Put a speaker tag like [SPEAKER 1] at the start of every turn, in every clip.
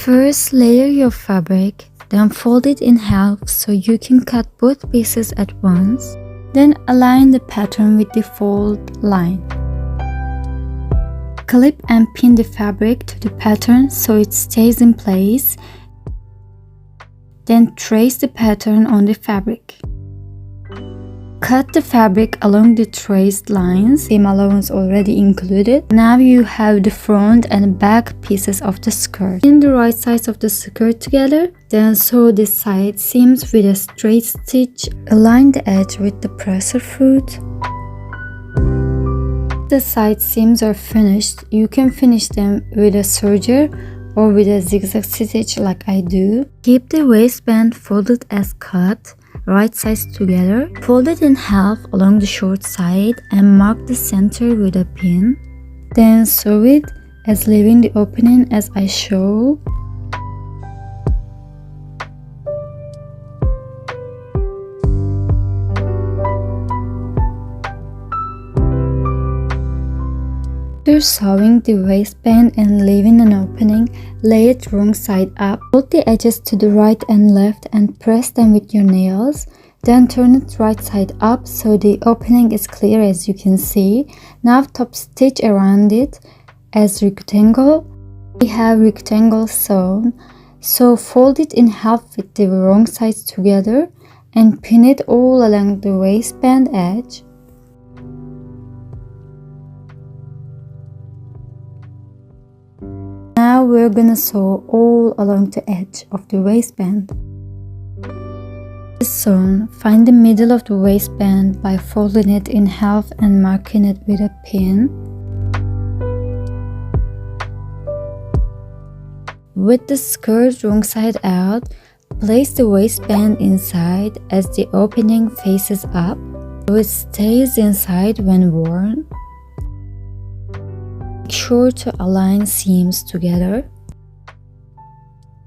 [SPEAKER 1] First, layer your fabric, then fold it in half so you can cut both pieces at once. Then align the pattern with the fold line. Clip and pin the fabric to the pattern so it stays in place. Then trace the pattern on the fabric. Cut the fabric along the traced lines, seam allowance already included. Now you have the front and back pieces of the skirt. Pin the right sides of the skirt together, then sew the side seams with a straight stitch. Align the edge with the presser foot. The side seams are finished. You can finish them with a serger or with a zigzag stitch like I do. Keep the waistband folded as cut, right sides together. Fold it in half along the short side and mark the center with a pin. Then sew it as leaving the opening as I show. After sewing the waistband and leaving an opening, lay it wrong side up. Fold the edges to the right and left and press them with your nails. Then turn it right side up so the opening is clear as you can see. Now top stitch around it as rectangle. We have rectangle sewn. So fold it in half with the wrong sides together and pin it all along the waistband edge. Now we're gonna sew all along the edge of the waistband. This sewn, find the middle of the waistband by folding it in half and marking it with a pin. With the skirt wrong side out, place the waistband inside as the opening faces up, so it stays inside when worn. Make sure to align seams together.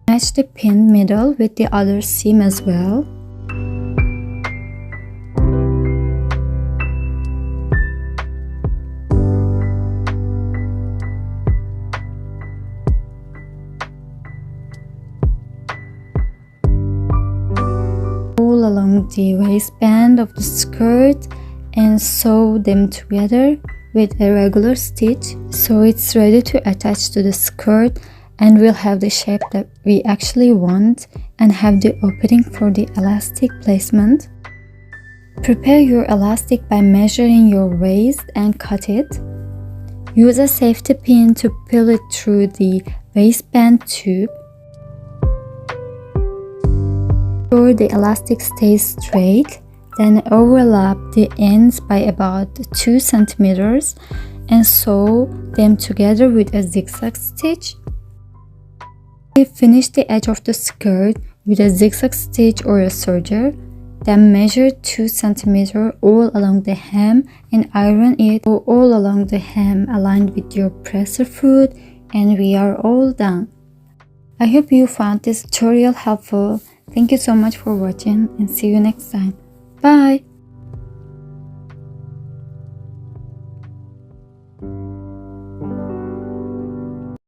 [SPEAKER 1] Match the pin middle with the other seam as well. All along the waistband of the skirt and sew them together with a regular stitch so it's ready to attach to the skirt and will have the shape that we actually want and have the opening for the elastic placement. Prepare your elastic by measuring your waist and cut it. Use a safety pin to pull it through the waistband tube. Ensure the elastic stays straight. Then overlap the ends by about 2 centimeters and sew them together with a zigzag stitch. Finish the edge of the skirt with a zigzag stitch or a serger. Then measure 2 centimeters all along the hem and iron it all along the hem aligned with your presser foot, and we are all done. I hope you found this tutorial helpful. Thank you so much for watching and see you next time. Bye!